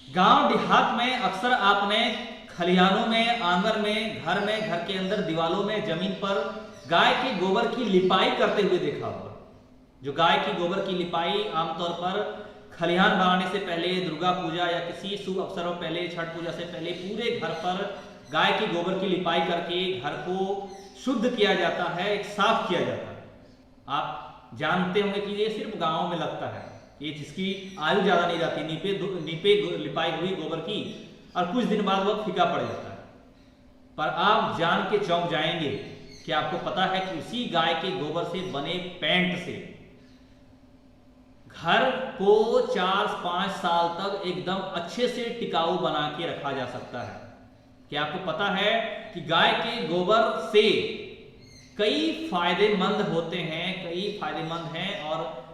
गांव देहात में अक्सर आपने खलिहानों में, आंगन में, घर के अंदर दीवालों में, जमीन पर गाय के गोबर की लिपाई करते हुए देखा होगा। जो गाय की गोबर की लिपाई आमतौर पर खलिहान बनाने से पहले, दुर्गा पूजा या किसी शुभ अवसरों पहले, छठ पूजा से पहले पूरे घर पर गाय की गोबर की लिपाई करके घर को शुद्ध किया जाता है, एक साफ किया जाता है। आप जानते होंगे कि ये सिर्फ गाँव में लगता है, ये जिसकी आयु ज्यादा नहीं जाती, नीपे लिपाई हुई गोबर की और कुछ दिन बाद वह फीका पड़ जाता है। पर आप जान के चौंक जाएंगे कि आपको पता है कि उसी गाय के गोबर से बने पेंट से घर को 4-5 साल तक एकदम अच्छे से टिकाऊ बना के रखा जा सकता है। क्या आपको पता है कि गाय के गोबर से कई फायदेमंद होते हैं, कई फायदेमंद हैं, और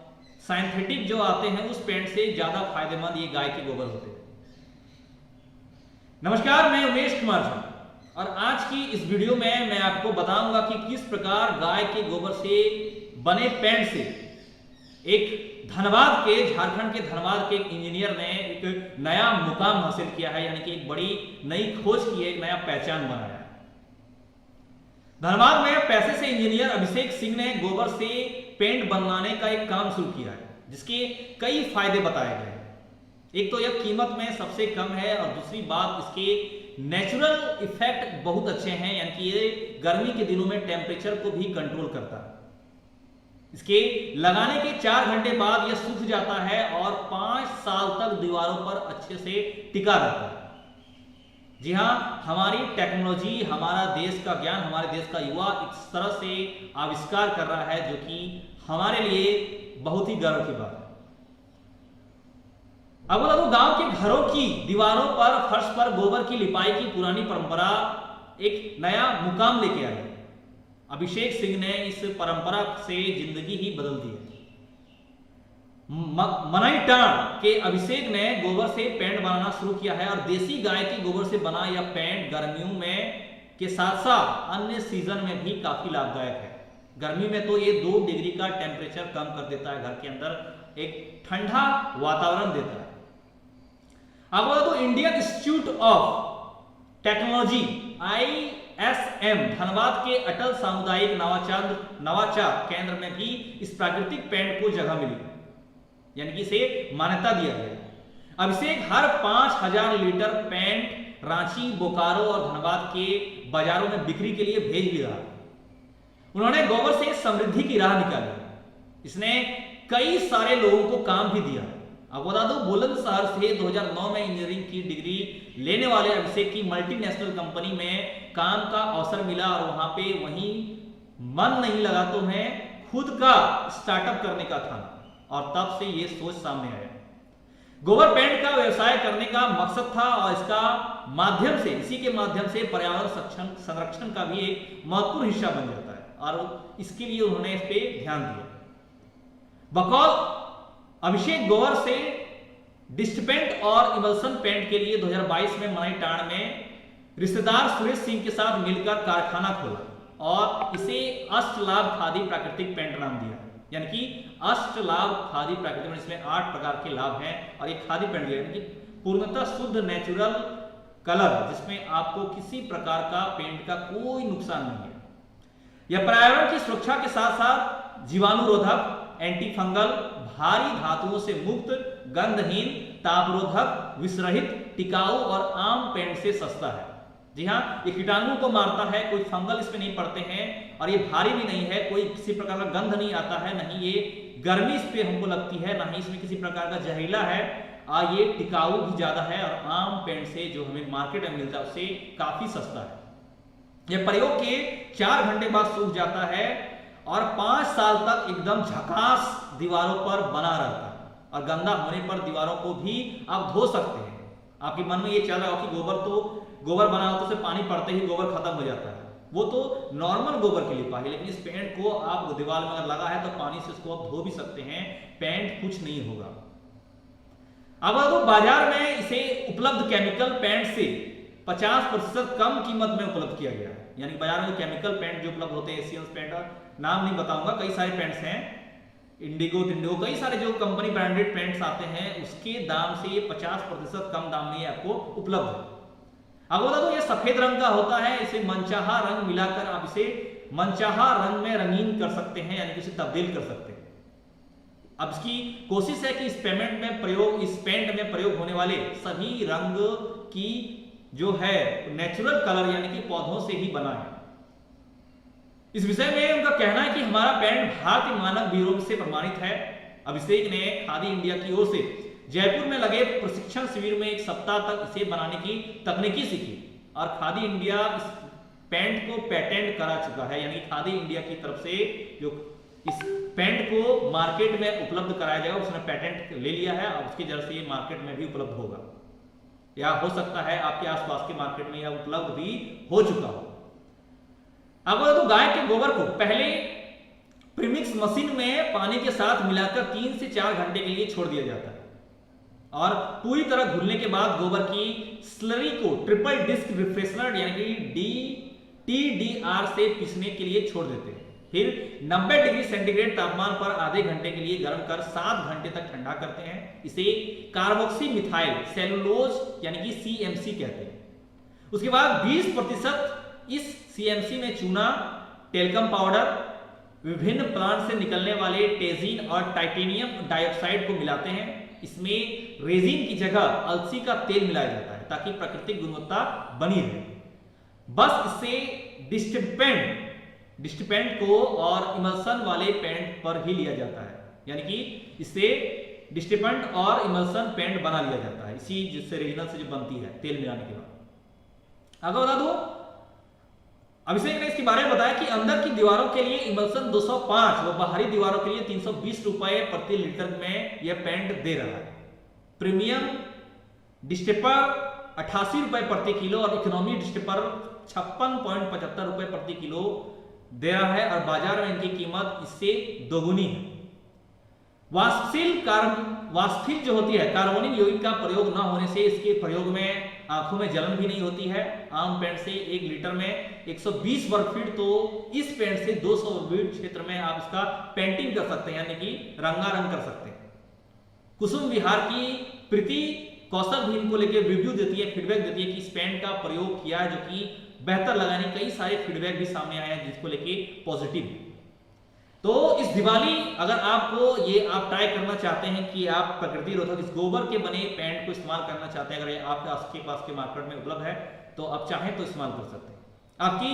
सिंथेटिक जो आते हैं उस पेंट से ज्यादा फायदेमंद ये गाय के गोबर होते हैं। नमस्कार, मैं उमेश कुमार झा और आज की इस वीडियो में मैं आपको बताऊंगा कि किस प्रकार गाय के गोबर से बने पेंट से एक झारखंड के धनबाद के एक इंजीनियर ने एक नया मुकाम हासिल किया है, यानी कि एक बड़ी नई खोज की है, एक नया पहचान बनाया है। धनबाद में पैसे से इंजीनियर अभिषेक सिंह ने गोबर से पेंट बनवाने का एक काम शुरू किया है, जिसके कई फायदे बताए गए हैं। एक तो यह कीमत में सबसे कम है और दूसरी बात इसके नेचुरल इफेक्ट बहुत अच्छे हैं, यानी कि ये गर्मी के दिनों में टेम्परेचर को भी कंट्रोल करता है। इसके लगाने के 4 घंटे बाद यह सूख जाता है और 5 साल तक दीवारों पर अच्छे से टिका रहता है। जी हाँ, हमारी टेक्नोलॉजी, हमारा देश का ज्ञान, हमारे देश का युवा इस तरह से आविष्कार कर रहा है जो कि हमारे लिए बहुत ही गर्व की बात है। अब गांव के घरों की दीवारों पर, फर्श पर गोबर की लिपाई की पुरानी परंपरा एक नया मुकाम लेके आई है। अभिषेक सिंह ने इस परंपरा से जिंदगी ही बदल दी है। मनाईटांड के अभिषेक ने गोबर से पेंट बनाना शुरू किया है और देसी गाय की गोबर से बना यह पेंट गर्मियों में के साथ साथ अन्य सीजन में भी काफी लाभदायक है। गर्मी में तो ये 2 डिग्री का टेम्परेचर कम कर देता है, घर के अंदर एक ठंडा वातावरण देता है। आपको बता दो, Indian institute of technology ISM Dhanbad के अटल सामुदायिक नवाचार केंद्र में भी इस प्राकृतिक पेंट को जगह मिली, यानी कि इसे मान्यता दिया गया। अभिषेक हर 5000 लीटर पेंट रांची, बोकारो और धनबाद के बाजारों में बिक्री के लिए भेज भी रहा। उन्होंने गोबर से समृद्धि की राह निकाली। इसने कई सारे लोगों को काम भी दिया। अब बता दो, बुलंदशहर से 2009 में इंजीनियरिंग की डिग्री लेने वाले अभिषेक की मल्टीनेशनल कंपनी में काम का अवसर मिला और वहीं मन नहीं लगा तो मैं खुद का स्टार्टअप करने का था, और तब से ये सोच सामने आया। गोबर पेंट का व्यवसाय करने का मकसद था और इसी के माध्यम से पर्यावरण संरक्षण का भी एक महत्वपूर्ण हिस्सा बन जाता है, और इसके लिए उन्होंने इस पे ध्यान दिया। बकौल अभिषेक गोबर से डिस्टपेंट और इमल्सन पेंट के लिए 2022 में मनाईटांड में रिश्तेदार सुरेश सिंह के साथ मिलकर कारखाना खोला और इसे अष्टलाभ खादी प्राकृतिक पेंट नाम दिया। यानी कि अष्टलाभ खादी प्राकृतिक, इसमें 8 प्रकार के लाभ हैं और एक खादी पेंट यानी कि पूर्णतः शुद्ध नेचुरल कलर, जिसमें आपको किसी प्रकार का पेंट का कोई नुकसान नहीं है। यह पर्यावरण की सुरक्षा के साथ साथ जीवाणुरोधक, एंटी फंगल, भारी धातुओं से मुक्त, गंधहीन, तापरोधक, विषरहित, टिकाऊ और आम पेंट से सस्ता है। जी हाँ, ये कीटाणुओं को मारता है, कोई फंगल इसमें नहीं पड़ते हैं और ये भारी भी नहीं है, कोई किसी प्रकार का गंध नहीं आता है, नहीं ये गर्मी इस पे हमको लगती है, ना ही इसमें किसी प्रकार का जहरीला है, और ये टिकाऊ भी ज्यादा है और आम पेंट से जो हमें मार्केट में मिलता है उससे काफी सस्ता है। यह प्रयोग के 4 घंटे बाद सूख जाता है और 5 साल तक एकदम झकास दीवारों पर बना रहता है, और गंदा होने पर दीवारों को भी आप धो सकते हैं। आपके मन में ये चल रहा हो कि गोबर बना हो तो उसे पानी पड़ते ही गोबर खत्म हो जाता है, वो तो नॉर्मल गोबर की लिपाई है, लेकिन इस पेंट को आप दीवार में अगर लगा है तो पानी से उसको आप धो भी सकते हैं, पेंट कुछ नहीं होगा। अब तो बाजार में इसे उपलब्ध केमिकल पेंट से 50% कम कीमत में उपलब्ध किया गया है। यानी बाजार में केमिकल पेंट जो उपलब्ध होते हैं, एशियन पेंट, नाम नहीं बताऊंगा, कई सारे पेंट्स हैं, इंडिगो तिंडिगो कई सारे जो कंपनी ब्रांडेड पेंट्स आते हैं उसके दाम से 50% कम दाम में आपको उपलब्ध है। अब बता दो ये सफेद रंग का होता है, इसे मनचाहा रंग मिलाकर आप इसे मनचाहा रंग में रंगीन कर सकते हैं, यानी कि इसे तब्दील कर सकते हैं। अब इसकी कोशिश है कि इस पेंट में प्रयोग होने वाले सभी रंग की जो है नेचुरल कलर यानी कि पौधों से ही बना है। इस विषय में उनका कहना है कि हमारा पेंट भारतीय मानक ब्यूरो से प्रमाणित है। अभिषेक ने खादी इंडिया की ओर से जयपुर में लगे प्रशिक्षण शिविर में 1 सप्ताह तक इसे बनाने की तकनीकी सीखी और खादी इंडिया इस पेंट को पेटेंट करा चुका है, यानी खादी इंडिया की तरफ से जो इस पेंट को मार्केट में उपलब्ध कराया जाएगा उसने पेटेंट ले लिया है और उसकी वजह से ये मार्केट में भी उपलब्ध होगा, या हो सकता है आपके आसपास के मार्केट में यह उपलब्ध भी हो चुका हो। अब तो गाय के गोबर को पहले प्रीमिक्स मशीन में पानी के साथ मिलाकर 3 से 4 घंटे के लिए छोड़ दिया जाता है और पूरी तरह घुलने के बाद गोबर की स्लरी को ट्रिपल डिस्क रिफ्रेशनर यानी कि TDR से पीसने के लिए छोड़ देते हैं। फिर 90 डिग्री सेंटीग्रेड तापमान पर आधे घंटे के लिए गर्म कर 7 घंटे तक ठंडा करते हैं। इसे कार्बोक्सी मिथाइल सेलुलोज यानी कि CMC कहते हैं। उसके बाद 20% इस CMC में चूना, टेल्कम पाउडर, विभिन्न प्लांट से निकलने वाले टेजिन और टाइटेनियम डाइऑक्साइड को मिलाते हैं। इसमें रेजिन की जगह अलसी का तेल मिलाया जाता है ताकि प्राकृतिक गुणवत्ता बनी रहे। बस इससे डिस्टिपेंट को और इमल्सन वाले पेंट पर ही लिया जाता है, यानी कि इससे डिस्टिपेंट और इमल्सन पेंट बना लिया जाता है इसी जिससे रेजिन से जो बनती है तेल मिलाने के बाद। अगर बता दो अभिषेक ने इसके बारे में बताया कि अंदर की दीवारों के लिए इमल्सन 205 व बाहरी दीवारों के लिए 320 रुपए प्रति लीटर में यह पेंट दे रहा है। प्रीमियम डिस्टेपर 88 रुपए प्रति किलो और इकोनॉमी डिस्टेपर 56.75 रुपए प्रति किलो दे रहा है और बाजार में इनकी कीमत इससे दोगुनी है। वाष्पशील जो होती है कार्बोनिक यौगिक का प्रयोग न होने से इसके प्रयोग में आंखों में जलन भी नहीं होती है। आम पेंट से 1 लीटर में 120 वर्ग फीट, तो इस पेंट से 200 वर्ग फीट क्षेत्र में आप इसका पेंटिंग कर सकते हैं, यानी कि रंगारंग कर सकते हैं। कुसुम विहार की प्रीति कौशल भी इनको लेकर रिव्यू देती है, फीडबैक देती है कि इस पेंट का प्रयोग किया है जो कि बेहतर लगाने कई सारे फीडबैक भी सामने आए हैं जिसको लेके पॉजिटिव। तो इस दिवाली अगर आपको ये आप ट्राई करना चाहते हैं कि आप प्रकृति रोधक इस गोबर के बने पेंट को इस्तेमाल करना चाहते हैं, अगर ये आपके पास के मार्केट में उपलब्ध है तो आप चाहें तो इस्तेमाल कर सकते हैं। आपकी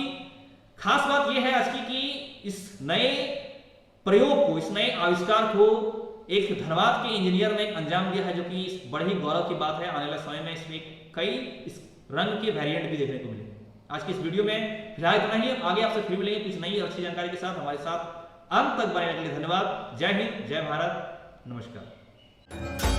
खास बात यह है आज की कि इस नए प्रयोग को, इस नए आविष्कार को एक धनबाद के इंजीनियर ने अंजाम दिया है, जो कि इस बड़े ही गौरव की बात है। आने वाले समय में इसमें कई इस रंग के वेरिएंट भी देखने को मिलेंगे। आज की इस वीडियो में फिलहाल इतना ही, आगे आपसे फिर मिलेंगे कुछ नई अच्छी जानकारी के साथ। हमारे साथ अंत तक बने रहने के लिए धन्यवाद। जय हिंद, जय भारत, नमस्कार।